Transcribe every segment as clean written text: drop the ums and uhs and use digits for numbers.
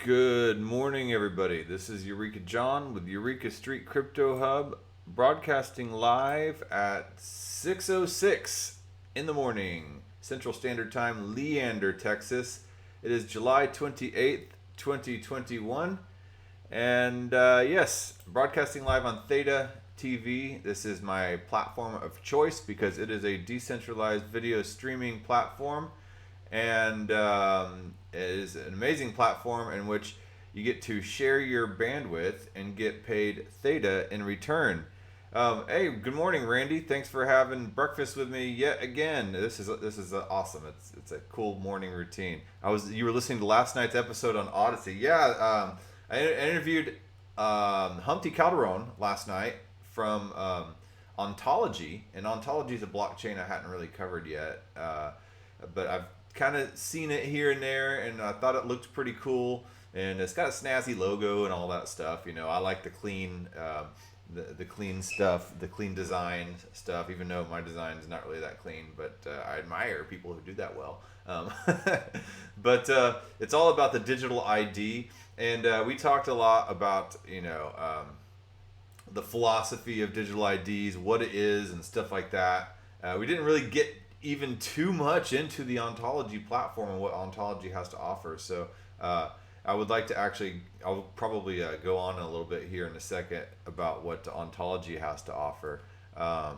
Good morning, everybody. This is Eureka John with Eureka Street Crypto Hub, broadcasting live at 6:06 in the morning, Central Standard Time, Leander, Texas. It is July 28th, 2021. And yes, broadcasting live on Theta TV. This is my platform of choice because it is a decentralized video streaming platform. And it is an amazing platform in which you get to share your bandwidth and get paid Theta in return. Hey, good morning, Randy. Thanks for having breakfast with me yet again. This is awesome. It's a cool morning routine. You were listening to last night's episode on Odyssey. Yeah, I interviewed Humpty Calderon last night from Ontology, and Ontology is a blockchain I hadn't really covered yet, but I've kind of seen it here and there, and I thought it looked pretty cool. And it's got a snazzy logo and all that stuff. You know, I like the clean, the clean stuff, the clean design stuff. Even though my design is not really that clean, but I admire people who do that well. But it's all about the digital ID, and we talked a lot about the philosophy of digital IDs, what it is, and stuff like that. We didn't really get even too much into the Ontology platform and what Ontology has to offer. So I would like to I'll probably go on a little bit here in a second about what Ontology has to offer. Yeah,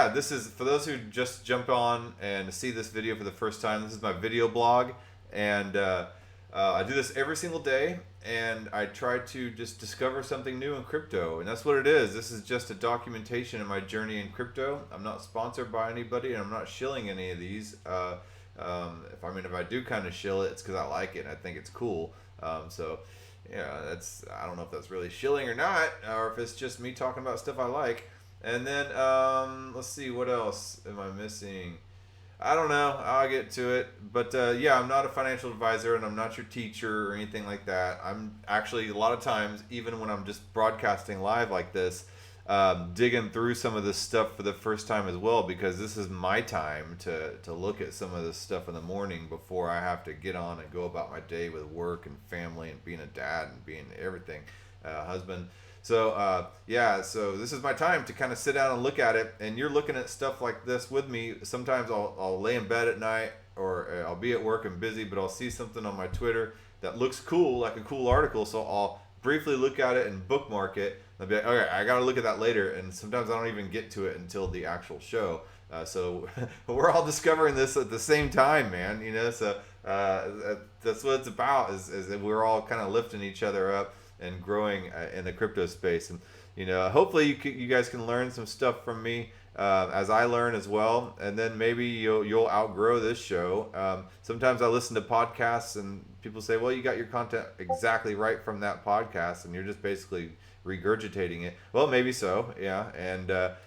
this is, for those who just jump on and see this video for the first time, this is my video blog. And I do this every single day, and I try to just discover something new in crypto, and that's what it is. This is just a documentation of my journey in crypto. I'm not sponsored by anybody, and I'm not shilling any of these. If I do kind of shill it, it's because I like it and I think it's cool. I don't know if that's really shilling or not, or if it's just me talking about stuff I like. And then let's see, what else am I missing? I don't know. I'll get to it. But yeah, I'm not a financial advisor, and I'm not your teacher or anything like that. I'm actually, a lot of times, even when I'm just broadcasting live like this, digging through some of this stuff for the first time as well, because this is my time to look at some of this stuff in the morning before I have to get on and go about my day with work and family and being a dad and being everything, husband. So so this is my time to kind of sit down and look at it, and you're looking at stuff like this with me. Sometimes I'll lay in bed at night, or I'll be at work and busy, but I'll see something on my Twitter that looks cool, like a cool article, so I'll briefly look at it and bookmark it. I'll be like, okay, I gotta look at that later, and sometimes I don't even get to it until the actual show. So we're all discovering this at the same time, man. So that's what it's about, is that we're all kind of lifting each other up and growing in the crypto space. And hopefully you guys can learn some stuff from me as I learn as well, and then maybe you'll outgrow this show. Sometimes I listen to podcasts and people say, well, you got your content exactly right from that podcast, and you're just basically regurgitating it. Well, maybe so, yeah. And a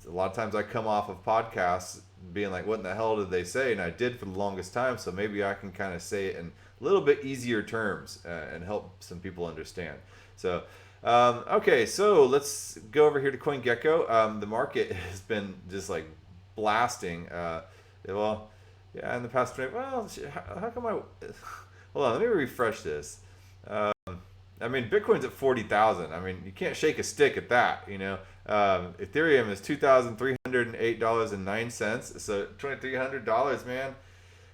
lot of times I come off of podcasts being like, what in the hell did they say? And I did for the longest time, so maybe I can kind of say it in a little bit easier terms and help some people understand. So okay, so let's go over here to CoinGecko. The market has been just like blasting. In the past 20, how come hold on, let me refresh this. Bitcoin's at 40,000. You can't shake a stick at that. Ethereum is $2,308.09. So $2,300, man.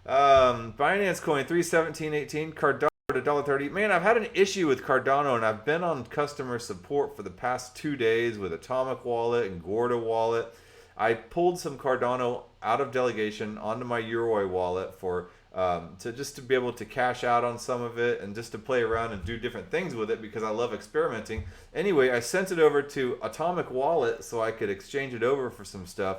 Binance Coin 317.18. Cardano at $1.30. Man, I've had an issue with Cardano, and I've been on customer support for the past 2 days with Atomic Wallet and Gorda Wallet. I pulled some Cardano out of delegation onto my Euroi wallet to be able to cash out on some of it and just to play around and do different things with it because I love experimenting. Anyway, I sent it over to Atomic Wallet so I could exchange it over for some stuff.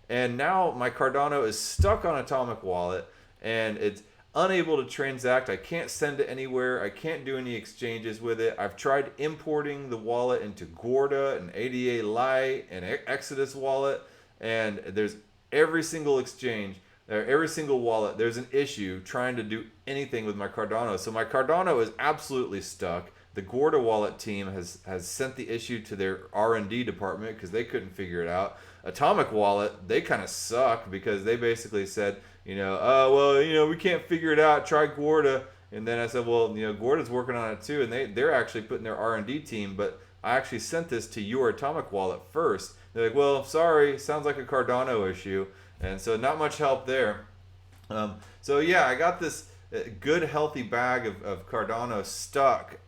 And now my Cardano is stuck on Atomic Wallet, and it's unable to transact. I can't send it anywhere. I can't do any exchanges with it. I've tried importing the wallet into Gorda and ADA Lite and Exodus Wallet, and there's every single exchange, every single wallet, there's an issue trying to do anything with my Cardano. So my Cardano is absolutely stuck. The Gorda wallet team has sent the issue to their R&D department because they couldn't figure it out. Atomic Wallet, they kind of suck because they basically said, we can't figure it out. Try Gorda. And then I said, well, Gorda's working on it too, and they're actually putting their R&D team, but I actually sent this to your Atomic wallet first. They're like, well, sorry, sounds like a Cardano issue, and so not much help there. So yeah, I got this good healthy bag of Cardano stuck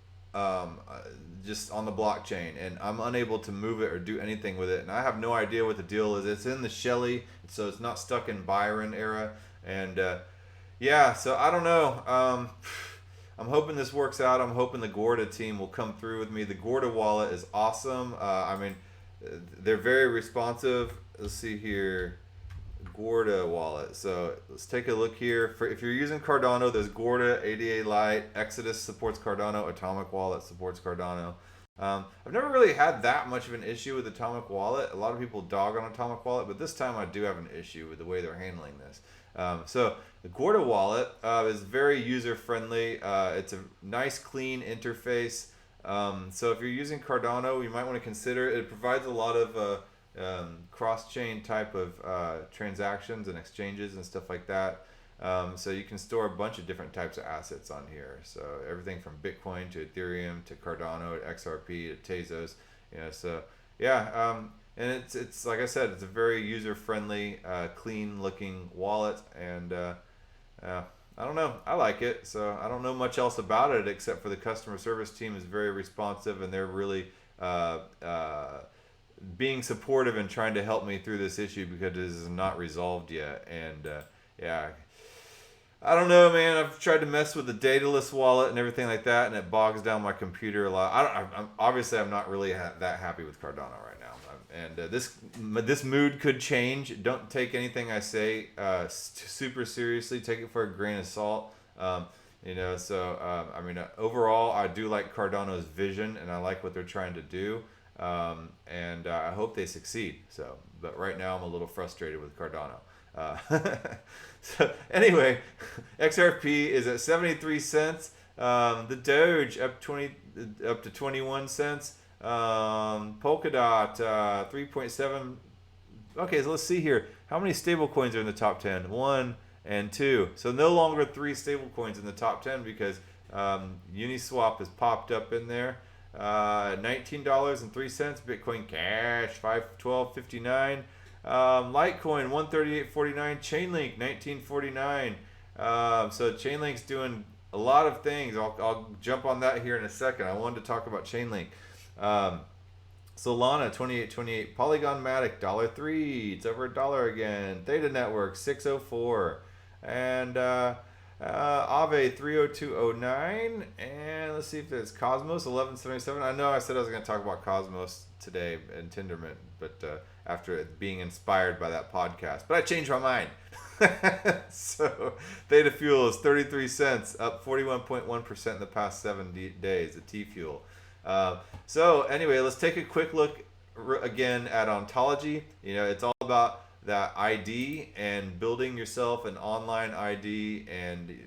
just on the blockchain, and I'm unable to move it or do anything with it, and I have no idea what the deal is. It's in the Shelley, so it's not stuck in Byron era, and yeah, so I don't know. I'm hoping this works out. I'm hoping the Gorda team will come through with me. The Gorda wallet is awesome. I mean, they're very responsive. Let's see here. Gorda wallet. So let's take a look here. If you're using Cardano, there's Gorda, ADA Lite, Exodus supports Cardano, Atomic Wallet supports Cardano. I've never really had that much of an issue with Atomic Wallet. A lot of people dog on Atomic Wallet, but this time I do have an issue with the way they're handling this. So the Gorda wallet is very user friendly. It's a nice clean interface. So if you're using Cardano, you might want to consider it. It provides a lot of cross-chain type of transactions and exchanges and stuff like that. So you can store a bunch of different types of assets on here. So everything from Bitcoin to Ethereum to Cardano to XRP to Tezos. So yeah, and it's like I said, it's a very user-friendly, clean-looking wallet, and I don't know, I like it. So I don't know much else about it except for the customer service team is very responsive, and they're really being supportive and trying to help me through this issue because it is not resolved yet. And yeah, I don't know, man. I've tried to mess with the dataless wallet and everything like that, and it bogs down my computer a lot. Obviously I'm not really that happy with Cardano right now, and this mood could change. Don't take anything I say super seriously. Take it for a grain of salt. I mean, overall, I do like Cardano's vision, and I like what they're trying to do. And I hope they succeed. So, but right now I'm a little frustrated with Cardano. So anyway, XRP is at 73 cents. The Doge up to 21 cents. Polkadot 3.7. Okay, so let's see here. How many stable coins are in the top 10? 1 and 2. So no longer 3 stable coins in the top 10 because Uniswap has popped up in there. $19.03. Bitcoin Cash 512.59. Litecoin 138.49. Chainlink 19.49. So Chainlink's doing a lot of things. I'll jump on that here in a second. I wanted to talk about Chainlink. Solana 28.28. Polygon Matic $1.03. It's over $1 again. Theta Network 604. And Aave 30209, and let's see if there's Cosmos 1177. I know I said I was going to talk about Cosmos today and Tendermint, but after it being inspired by that podcast, but I changed my mind. So Theta Fuel is 33 cents, up 41.1% in the past 7 days. The T Fuel. So anyway, let's take a quick look again at Ontology. It's all about that ID and building yourself an online ID, and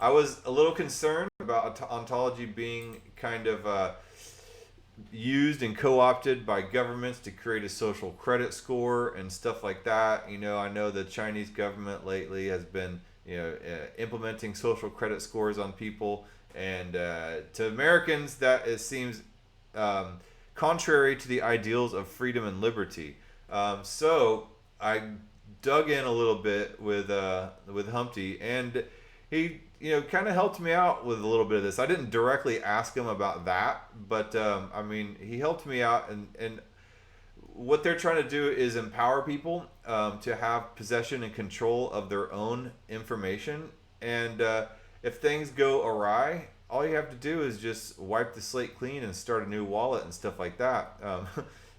I was a little concerned about Ontology being kind of used and co-opted by governments to create a social credit score and stuff like that. I know the Chinese government lately has been implementing social credit scores on people, and to Americans that seems contrary to the ideals of freedom and liberty. So I dug in a little bit with Humpty, and he kind of helped me out with a little bit of this. I didn't directly ask him about that, but I mean, he helped me out, and what they're trying to do is empower people to have possession and control of their own information, and if things go awry, all you have to do is just wipe the slate clean and start a new wallet and stuff like that.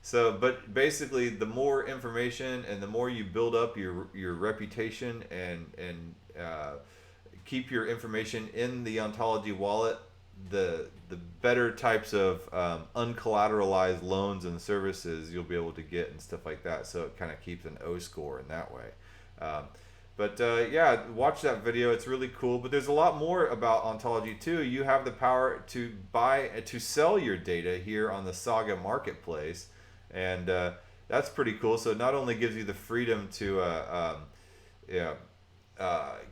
But basically, the more information and the more you build up your reputation and keep your information in the Ontology wallet, the better types of uncollateralized loans and services you'll be able to get and stuff like that. So it kind of keeps an O score in that way. Yeah, watch that video. It's really cool. But there's a lot more about Ontology too. You have the power to sell your data here on the Saga Marketplace. And that's pretty cool. So it not only gives you the freedom to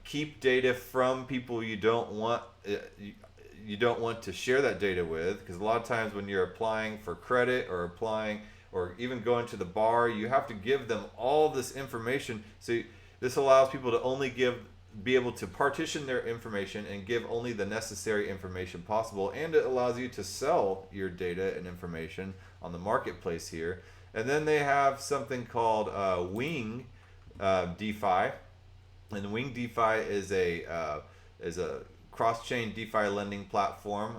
keep data from people you don't want. You don't want to share that data with, because a lot of times when you're applying for credit or applying or even going to the bar, you have to give them all this information. So this allows people to only be able to partition their information and give only the necessary information possible, and it allows you to sell your data and information on the marketplace here. And then they have something called Wing DeFi, and Wing DeFi is a cross-chain DeFi lending platform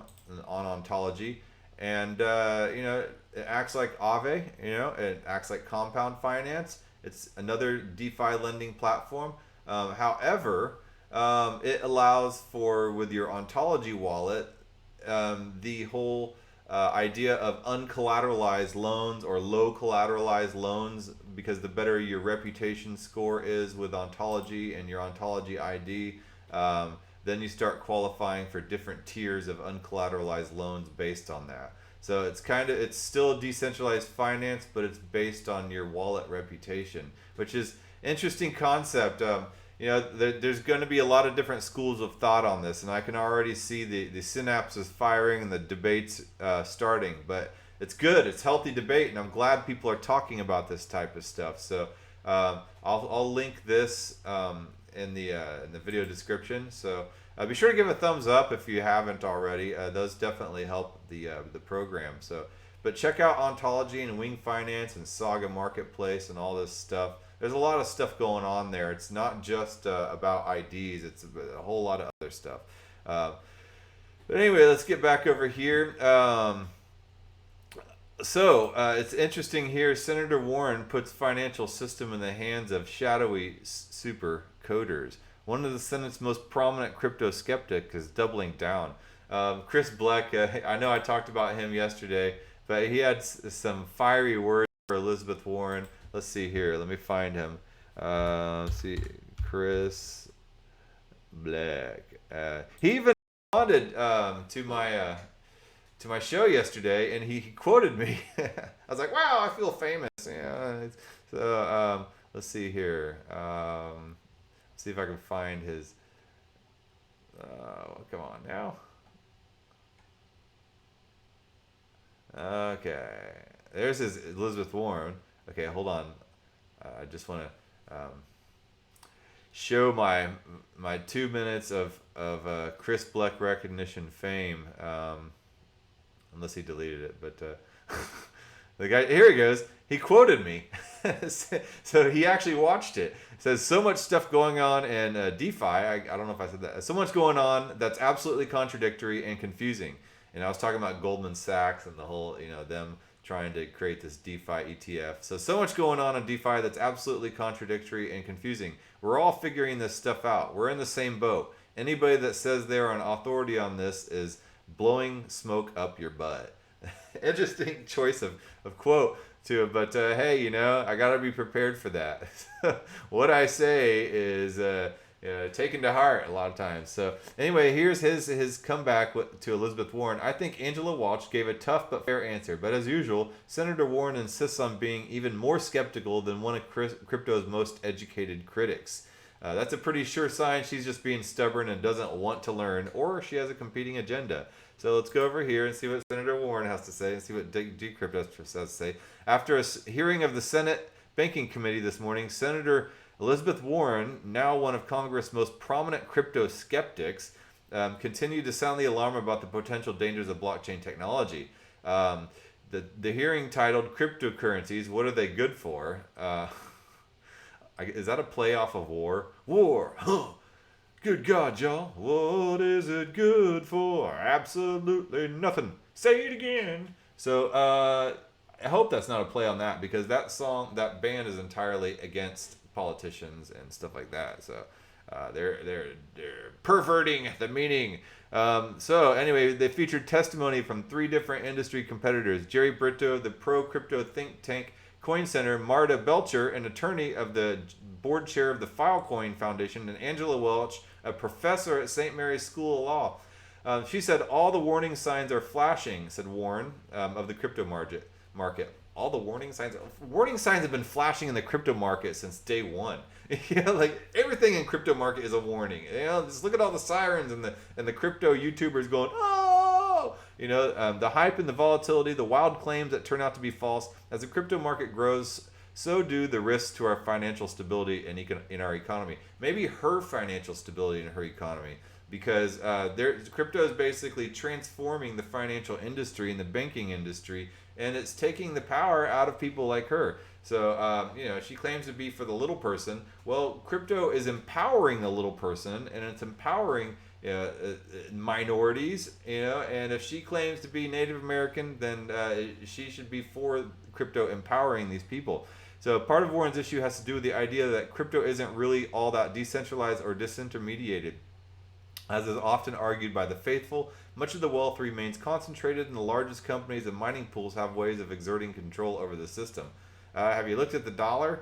on Ontology, and it acts like Aave. It acts like Compound Finance. It's another DeFi lending platform. However, it allows for, with your Ontology wallet, the whole idea of uncollateralized loans or low collateralized loans, because the better your reputation score is with Ontology and your Ontology ID, then you start qualifying for different tiers of uncollateralized loans based on that. So it's still decentralized finance, but it's based on your wallet reputation, which is interesting concept. There's going to be a lot of different schools of thought on this, and I can already see the synapses firing and the debates starting. But it's good, it's healthy debate, and I'm glad people are talking about this type of stuff. So I'll link this in the video description. So be sure to give a thumbs up if you haven't already. Those definitely help the program. But check out Ontology and Wing Finance and Saga Marketplace and all this stuff. There's a lot of stuff going on there. It's not just about IDs. It's a whole lot of other stuff. But anyway, let's get back over here. It's interesting here. Senator Warren puts financial system in the hands of shadowy super coders. One of the Senate's most prominent crypto skeptic is doubling down. Chris Bleck, I know I talked about him yesterday, but he had some fiery words for Elizabeth Warren. Let's see here. Let me find him. Let's see, Chris Bleck. He even responded to my show yesterday, and he quoted me. I was like, "Wow, I feel famous." Yeah. So let's see here. See if I can find his. Come on now. Okay, there's his Elizabeth Warren. Okay, hold on. I just want to show my 2 minutes of Chris Bleck recognition fame. Unless he deleted it, but the guy, here he goes. He quoted me, so he actually watched it. It says, so much stuff going on in DeFi. I don't know if I said that. So much going on that's absolutely contradictory and confusing. And I was talking about Goldman Sachs and the whole, them trying to create this DeFi ETF. So much going on in DeFi that's absolutely contradictory and confusing. We're all figuring this stuff out. We're in the same boat. Anybody that says they're an authority on this is blowing smoke up your butt. Interesting choice of quote to it, but hey, I gotta be prepared for that. What I say is taken to heart a lot of times. So anyway, here's his comeback to Elizabeth Warren. I think Angela Walsh gave a tough but fair answer, but as usual, Senator Warren insists on being even more skeptical than one of crypto's most educated critics. That's a pretty sure sign she's just being stubborn and doesn't want to learn, or she has a competing agenda. So let's go over here and see what Senator Warren has to say and see what Decrypt has to say. After a hearing of the Senate Banking Committee this morning, Senator Elizabeth Warren, now one of Congress' most prominent crypto skeptics, continued to sound the alarm about the potential dangers of blockchain technology. The hearing, titled "Cryptocurrencies, What Are They Good For?" Is that a play off of war? War, huh? Good God, y'all. What is it good for? Absolutely nothing. Say it again. So I hope that's not a play on that, because that band is entirely against politicians and stuff like that. So they're perverting the meaning. So anyway, they featured testimony from 3 different industry competitors: Jerry Brito, the pro-crypto think tank Coin Center, Marta Belcher, an attorney of the board chair of the Filecoin Foundation, and Angela Welch, a professor at St. Mary's School of Law. She said, all the warning signs are flashing, said Warren, of the crypto market. all the warning signs have been flashing in the crypto market since day one. Like everything in crypto market is a warning. Just look at all the sirens and the crypto YouTubers going, oh, the hype and the volatility, the wild claims that turn out to be false. As the crypto market grows, so do the risks to our financial stability and in our economy. Maybe her financial stability in her economy, because crypto is basically transforming the financial industry and the banking industry, and it's taking the power out of people like her. So, she claims to be for the little person. Well, crypto is empowering the little person, and it's empowering minorities, and if she claims to be Native American, then she should be for crypto empowering these people. So part of Warren's issue has to do with the idea that crypto isn't really all that decentralized or disintermediated. As is often argued by the faithful, much of the wealth remains concentrated in the largest companies, and mining pools have ways of exerting control over the system. Have you looked at the dollar?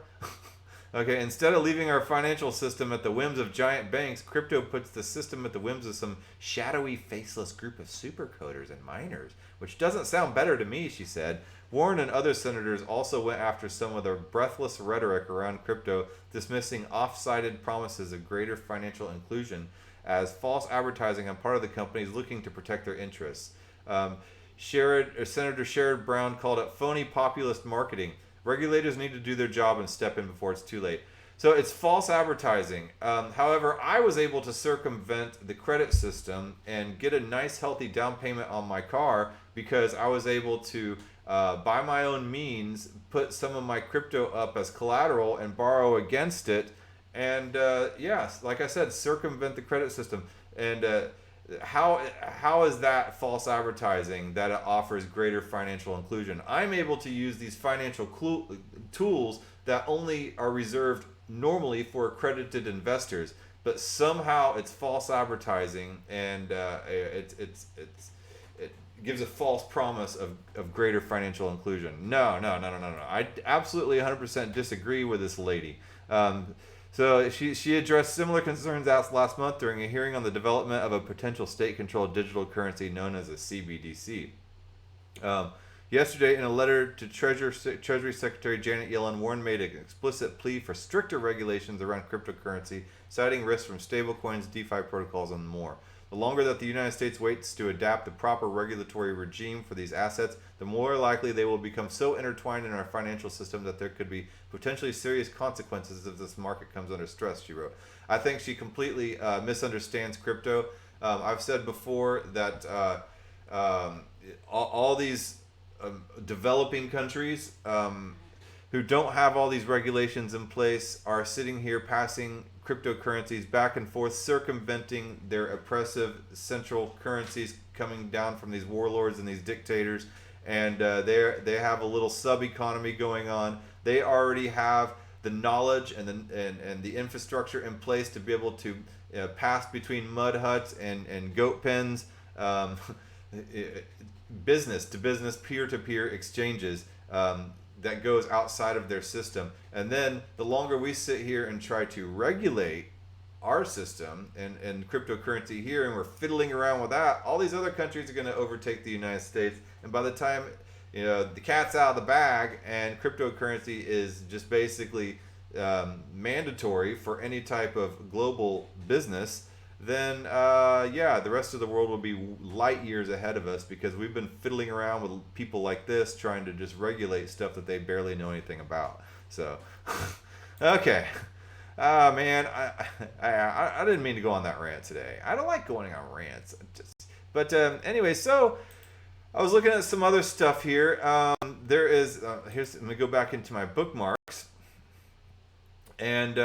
Okay, instead of leaving our financial system at the whims of giant banks, crypto puts the system at the whims of some shadowy, faceless group of super coders and miners, which doesn't sound better to me, she said. Warren and other senators also went after some of the breathless rhetoric around crypto, dismissing off-sided promises of greater financial inclusion as false advertising on part of the companies looking to protect their interests. Senator Sherrod Brown called it phony populist marketing. Regulators need to do their job and step in before it's too late. So it's false advertising. However, I was able to circumvent the credit system and get a nice healthy down payment on my car because I was able to, by my own means, put some of my crypto up as collateral and borrow against it. And yes, like I said, circumvent the credit system. And how is that false advertising that it offers greater financial inclusion? I'm able to use these financial tools that only are reserved normally for accredited investors, but somehow it's false advertising, and it gives a false promise of greater financial inclusion. No. I absolutely 100% disagree with this lady. So she addressed similar concerns asked last month during a hearing on the development of a potential state-controlled digital currency known as a CBDC. Yesterday, in a letter to Treasury Secretary Janet Yellen, Warren made an explicit plea for stricter regulations around cryptocurrency, citing risks from stablecoins, DeFi protocols, and more. The longer that the United States waits to adapt the proper regulatory regime for these assets, the more likely they will become so intertwined in our financial system that there could be potentially serious consequences if this market comes under stress, she wrote. I think she completely misunderstands crypto. I've said before that all these developing countries who don't have all these regulations in place are sitting here passing cryptocurrencies back and forth, circumventing their oppressive central currencies coming down from these warlords and these dictators, and they have a little sub-economy going on. They already have the knowledge and the infrastructure in place to be able to pass between mud huts and goat pens, business to business, peer-to-peer exchanges that goes outside of their system. And then the longer we sit here and try to regulate our system and cryptocurrency here, and we're fiddling around with that, all these other countries are going to overtake the United States. And by the time the cat's out of the bag and cryptocurrency is just basically mandatory for any type of global business, then the rest of the world will be light years ahead of us, because we've been fiddling around with people like this trying to just regulate stuff that they barely know anything about. So okay. Man, I didn't mean to go on that rant today. I don't like going on rants. But anyway, so I was looking at some other stuff here. There is let me go back into my bookmarks, and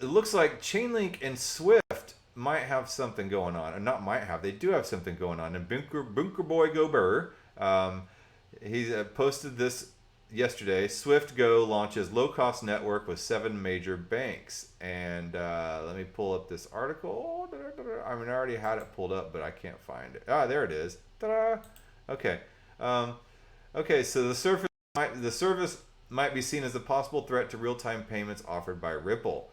it looks like Chainlink and SWIFT might have something going on. And not might have, they do have something going on. And Bunker Boy Gober, he posted this yesterday. SWIFT Go launches low-cost network with 7 major banks. And let me pull up this article. I mean, I already had it pulled up, but I can't find it. Ah, there it is. Ta-da! Okay. Okay, so the service might be seen as a possible threat to real-time payments offered by Ripple.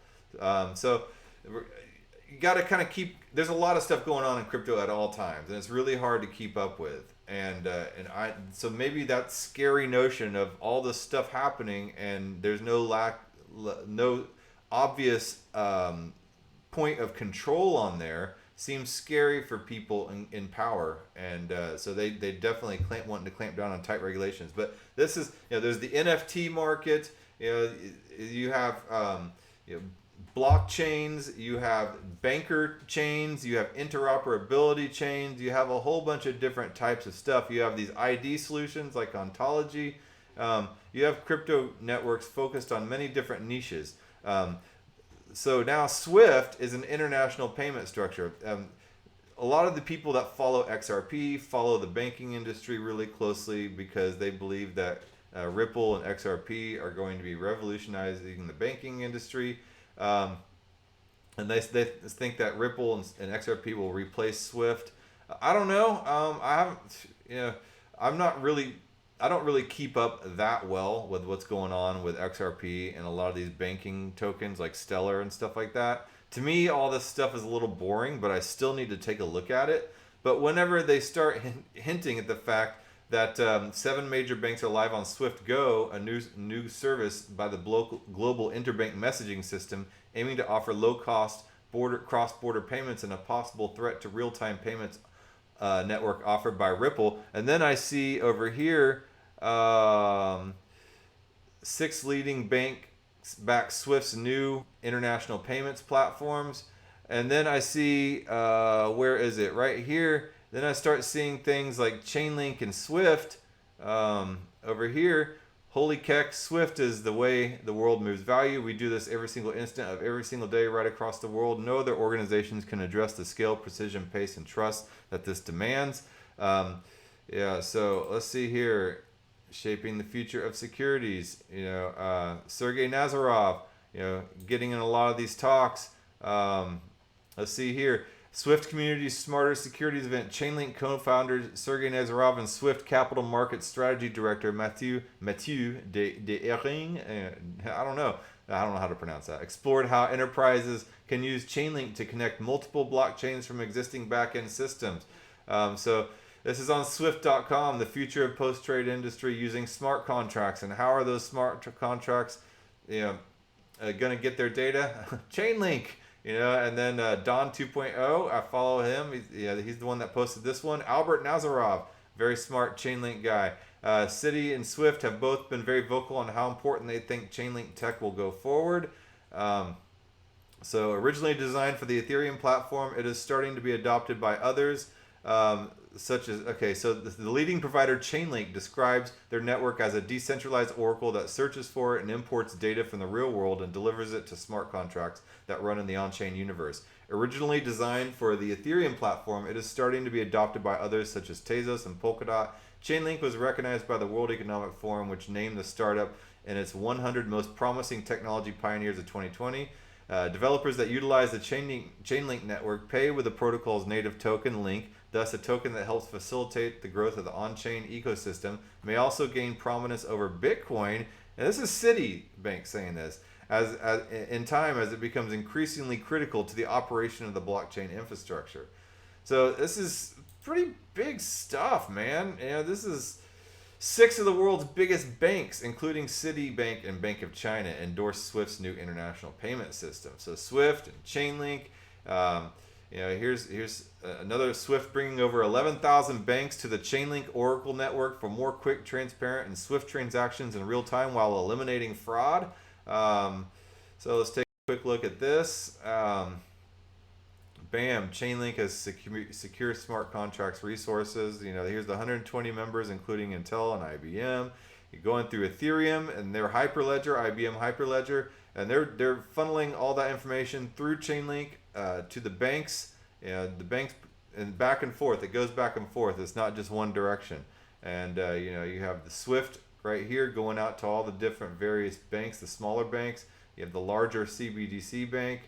So you got to kind of keep, there's a lot of stuff going on in crypto at all times, and it's really hard to keep up with. So maybe that scary notion of all this stuff happening and there's no obvious point of control on there seems scary for people in power, and so they definitely wanting to clamp down on tight regulations. But this is, there's the NFT market. You have blockchains, you have banker chains, you have interoperability chains, you have a whole bunch of different types of stuff. You have these ID solutions like Ontology. You have crypto networks focused on many different niches. So now SWIFT is an international payment structure. A lot of the people that follow XRP follow the banking industry really closely because they believe that Ripple and XRP are going to be revolutionizing the banking industry. And they think that Ripple and XRP will replace SWIFT. I don't know. I don't really keep up that well with what's going on with XRP and a lot of these banking tokens like Stellar and stuff like that. To me, all this stuff is a little boring, but I still need to take a look at it. But whenever they start hinting at the fact that 7 major banks are live on SWIFT Go, a new service by the global interbank messaging system aiming to offer low-cost cross-border payments and a possible threat to real-time payments network offered by Ripple. And then I see over here 6 leading banks back SWIFT's new international payments platforms. And then I see, where is it? Right here. Then I start seeing things like Chainlink and SWIFT over here. Holy heck, SWIFT is the way the world moves value. We do this every single instant of every single day right across the world. No other organizations can address the scale, precision, pace, and trust that this demands. So let's see here. Shaping the future of securities. Sergey Nazarov, getting in a lot of these talks. Let's see here. SWIFT Community's Smarter Securities event. Chainlink co-founder Sergey Nazarov and SWIFT Capital Markets Strategy Director Mathieu de Hering, I don't know how to pronounce that, explored how enterprises can use Chainlink to connect multiple blockchains from existing backend systems. So this is on Swift.com, the future of post-trade industry using smart contracts. And how are those smart contracts going to get their data? Chainlink. And then Don 2.0, I follow him. He's the one that posted this one. Albert Nazarov, very smart Chainlink guy. Citi and Swift have both been very vocal on how important they think Chainlink tech will go forward. So originally designed for the Ethereum platform, it is starting to be adopted by others. So the leading provider Chainlink describes their network as a decentralized oracle that searches for and imports data from the real world and delivers it to smart contracts that run in the on-chain universe. Originally designed for the Ethereum platform, it is starting to be adopted by others such as Tezos and Polkadot. Chainlink was recognized by the World Economic Forum, which named the startup in its 100 most promising technology pioneers of 2020. Developers that utilize the Chainlink network pay with the protocol's native token, Link. Thus, a token that helps facilitate the growth of the on-chain ecosystem may also gain prominence over Bitcoin. And this is Citibank saying this, as in time as it becomes increasingly critical to the operation of the blockchain infrastructure. So this is pretty big stuff, man. This is 6 of the world's biggest banks, including Citibank and Bank of China, endorse Swift's new international payment system. So Swift and Chainlink. Here's another SWIFT bringing over 11,000 banks to the Chainlink Oracle network for more quick, transparent, and swift transactions in real time while eliminating fraud. So let's take a quick look at this. Bam, Chainlink has secure smart contracts resources. Here's the 120 members, including Intel and IBM. You're going through Ethereum and their Hyperledger, IBM Hyperledger, and they're funneling all that information through Chainlink to the banks. The banks, and back and forth. It goes back and forth. It's not just one direction. And you have the SWIFT right here going out to all the different various banks, the smaller banks. You have the larger CBDC bank.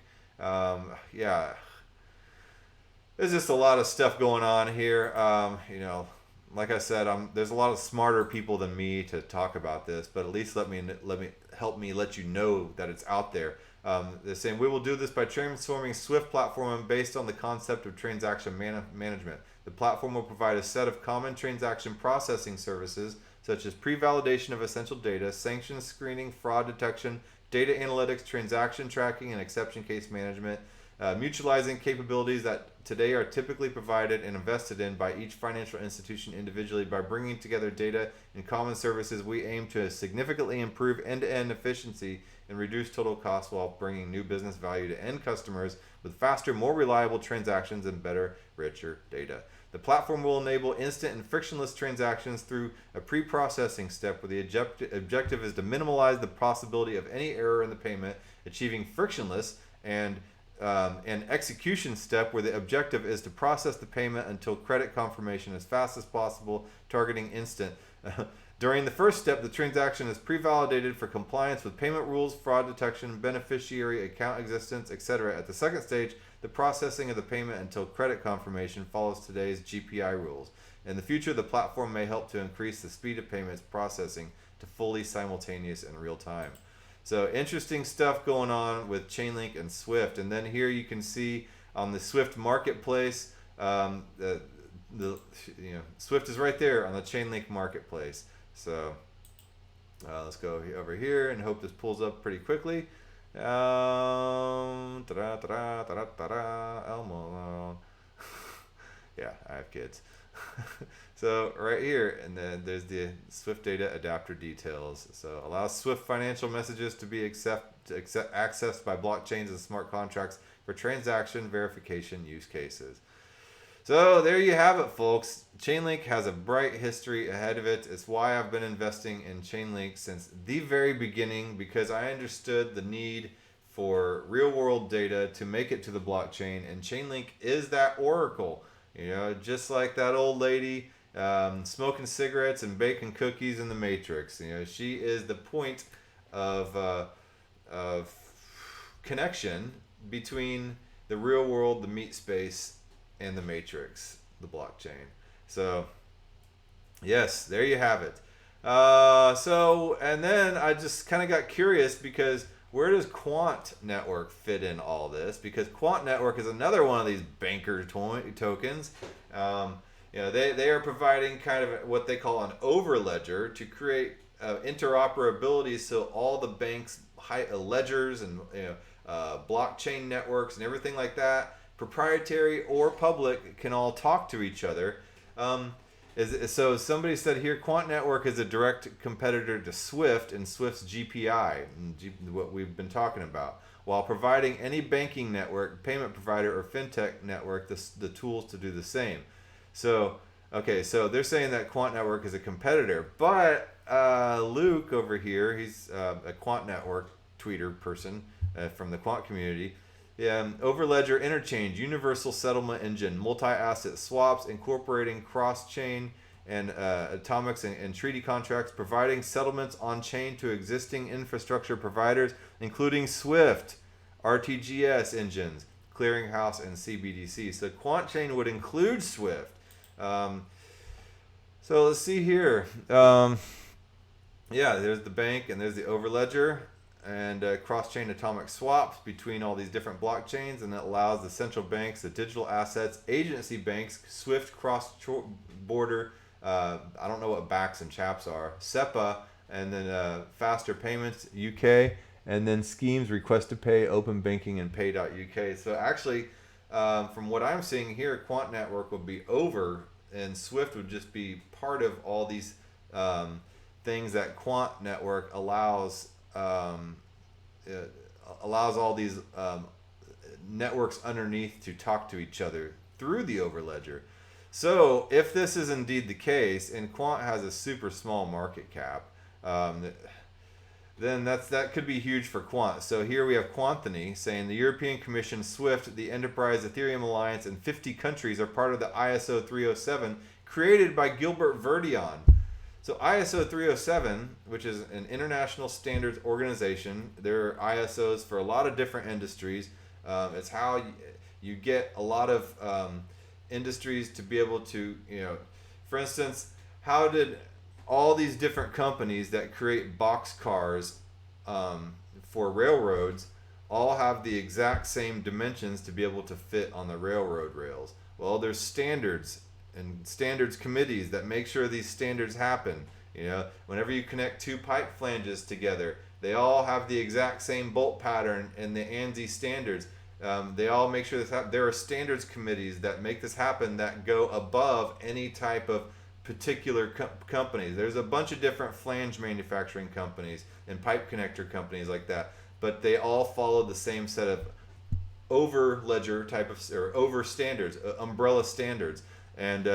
There's just a lot of stuff going on here. Like I said, there's a lot of smarter people than me to talk about this, but at least let me help me let you know that it's out there. They're saying we will do this by transforming SWIFT platform based on the concept of transaction management. The platform will provide a set of common transaction processing services such as pre-validation of essential data, sanctions screening, fraud detection, data analytics, transaction tracking, and exception case management, mutualizing capabilities that today are typically provided and invested in by each financial institution individually. By bringing together data and common services, we aim to significantly improve end-to-end efficiency and reduce total costs while bringing new business value to end customers with faster, more reliable transactions and better, richer data. The platform will enable instant and frictionless transactions through a pre-processing step where the objective is to minimize the possibility of any error in the payment, achieving frictionless, and an execution step where the objective is to process the payment until credit confirmation as fast as possible, targeting instant. During the first step, the transaction is pre-validated for compliance with payment rules, fraud detection, beneficiary account existence, etc. At the second stage, the processing of the payment until credit confirmation follows today's GPI rules. In the future, the platform may help to increase the speed of payments processing to fully simultaneous and real time. So interesting stuff going on with Chainlink and SWIFT. And then here you can see on the SWIFT marketplace, SWIFT is right there on the Chainlink marketplace. So let's go over here and hope this pulls up pretty quickly. Elmo. Yeah, I have kids. So right here, and then there's the SWIFT data adapter details. So allows SWIFT financial messages to be accessed by blockchains and smart contracts for transaction verification use cases. So there you have it, folks. Chainlink has a bright history ahead of it. It's why I've been investing in Chainlink since the very beginning, because I understood the need for real-world data to make it to the blockchain, and Chainlink is that oracle. You know, just like that old lady smoking cigarettes and baking cookies in the Matrix. You know, she is the point of connection between the real world, the meat space, and the Matrix, the blockchain. So, yes, there you have it. And then I just kind of got curious because where does Quant Network fit in all this? Because Quant Network is another one of these banker tokens. They are providing kind of what they call an overledger to create interoperability, so all the banks' ledgers and blockchain networks and everything like that, proprietary or public, can all talk to each other. So somebody said here, Quant Network is a direct competitor to SWIFT and SWIFT's GPI, what we've been talking about, while providing any banking network, payment provider, or fintech network the tools to do the same. So, okay, so they're saying that Quant Network is a competitor, but Luke over here, he's a Quant Network tweeter person from the Quant community. Overledger interchange, universal settlement engine, multi-asset swaps, incorporating cross-chain and atomics and treaty contracts, providing settlements on-chain to existing infrastructure providers, including SWIFT, RTGS engines, clearinghouse, and CBDC. So QuantChain would include SWIFT. So let's see here. There's the bank and there's the overledger. And cross-chain atomic swaps between all these different blockchains, and it allows the central banks, the digital assets, agency banks, SWIFT cross-border, I don't know what BACS and CHAPS are, SEPA, and then faster payments, UK, and then schemes, request to pay, open banking, and pay.uk. So actually, from what I'm seeing here, Quant Network would be over, and SWIFT would just be part of all these things that Quant Network allows all these networks underneath to talk to each other through the overledger. So if this is indeed the case, and Quant has a super small market cap, then that could be huge for Quant. So here we have Quanthony saying the European Commission, SWIFT, the Enterprise Ethereum Alliance, and 50 countries are part of the ISO 307 created by Gilbert Verdion. So ISO 307, which is an international standards organization, there are ISOs for a lot of different industries. It's how you get a lot of industries to be able to, for instance, how did all these different companies that create box cars for railroads all have the exact same dimensions to be able to fit on the railroad rails? Well, there's standards and standards committees that make sure these standards happen. Whenever you connect two pipe flanges together, they all have the exact same bolt pattern in the ANSI standards. They all make sure this happens. There are standards committees that make this happen that go above any type of particular companies. There's a bunch of different flange manufacturing companies and pipe connector companies like that, but they all follow the same set of over ledger type of, or over standards, umbrella standards. And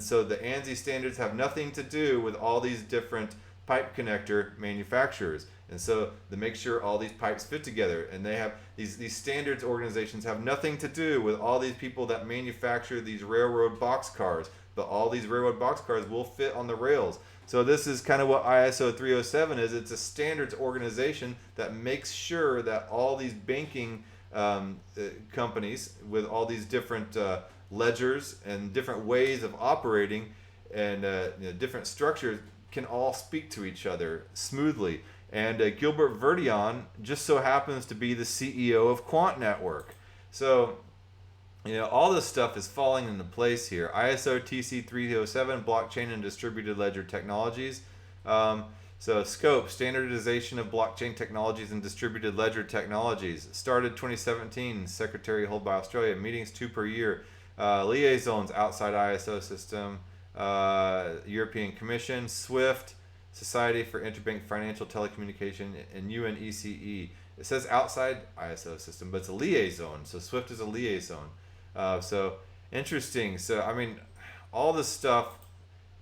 so the ANSI standards have nothing to do with all these different pipe connector manufacturers, and so they make sure all these pipes fit together. And they have these standards organizations have nothing to do with all these people that manufacture these railroad boxcars, but all these railroad boxcars will fit on the rails. So this is kind of what ISO 307 is. It's a standards organization that makes sure that all these banking companies with all these different ledgers and different ways of operating and different structures can all speak to each other smoothly. And Gilbert Verdion just so happens to be the CEO of Quant Network. So, all this stuff is falling into place here. ISO TC 307, blockchain and distributed ledger technologies. So scope, standardization of blockchain technologies and distributed ledger technologies. Started 2017, secretary held by Australia, meetings 2 per year. Liaisons outside ISO system. European Commission, SWIFT, Society for Interbank Financial Telecommunication, and UNECE. It says outside ISO system, but it's a liaison. So SWIFT is a liaison. So interesting. So I mean, all this stuff,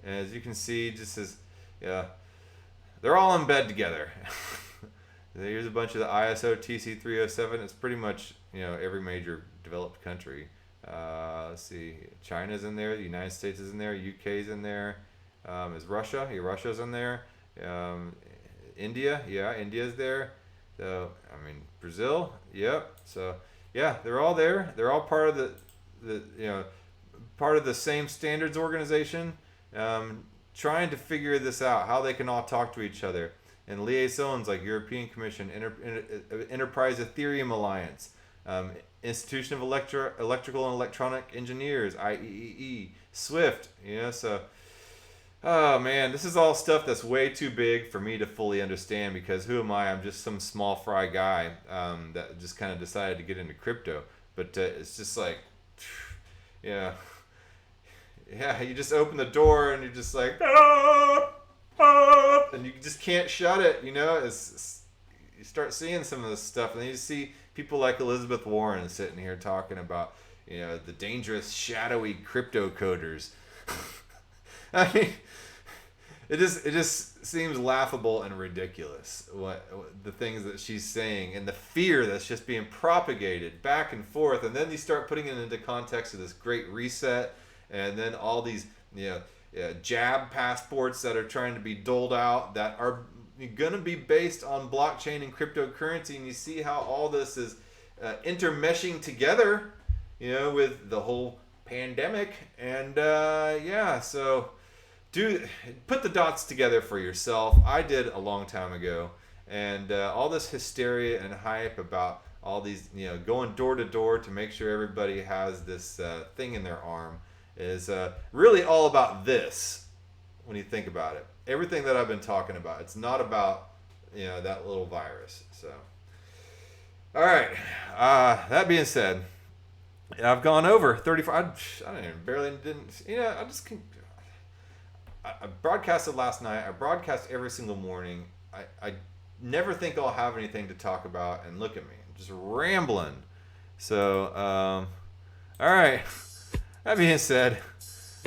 as you can see, just says, they're all in bed together. Here's a bunch of the ISO TC 307. It's pretty much every major developed country. Let's see, China's in there, the United States is in there, UK's in there, is Russia? Yeah, Russia's in there. India, India's there. So I mean, Brazil, yep. So yeah, they're all there. They're all part of the same standards organization, trying to figure this out, how they can all talk to each other. And liaisons like European Commission, Enterprise Ethereum Alliance, Institution of Electrical and Electronic Engineers, IEEE, SWIFT, so, oh man, this is all stuff that's way too big for me to fully understand, because who am I? I'm just some small fry guy that just kind of decided to get into crypto. But it's just like, you just open the door and you're just like, and you just can't shut it, it's you start seeing some of this stuff, and then you see people like Elizabeth Warren sitting here talking about, the dangerous shadowy crypto-coders. I mean, it just seems laughable and ridiculous what the things that she's saying, and the fear that's just being propagated back and forth. And then you start putting it into context of this great reset, and then all these jab passports that are trying to be doled out that are going to be based on blockchain and cryptocurrency. And you see how all this is intermeshing together, with the whole pandemic. And so put the dots together for yourself. I did a long time ago. And all this hysteria and hype about all these, going door to door to make sure everybody has this thing in their arm is really all about this when you think about it. Everything that I've been talking about, it's not about, that little virus. So, all right. That being said, I've gone over 35. I broadcasted last night. I broadcast every single morning. I never think I'll have anything to talk about, and look at me, I'm just rambling. So, all right. That being said,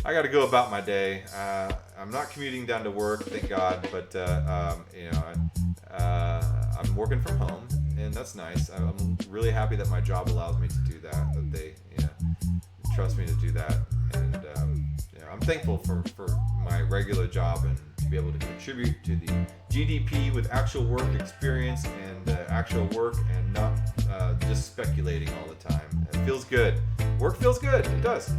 I got to go about my day. I'm not commuting down to work, thank God, but I'm working from home, and that's nice. I'm really happy that my job allows me to do that. That they, trust me to do that, and I'm thankful for my regular job and to be able to contribute to the GDP with actual work experience and actual work, and not just speculating all the time. It feels good. Work feels good. It does.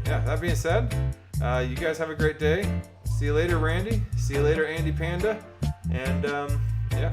That being said, you guys have a great day. See you later, Randy. See you later, Andy Panda. And yeah.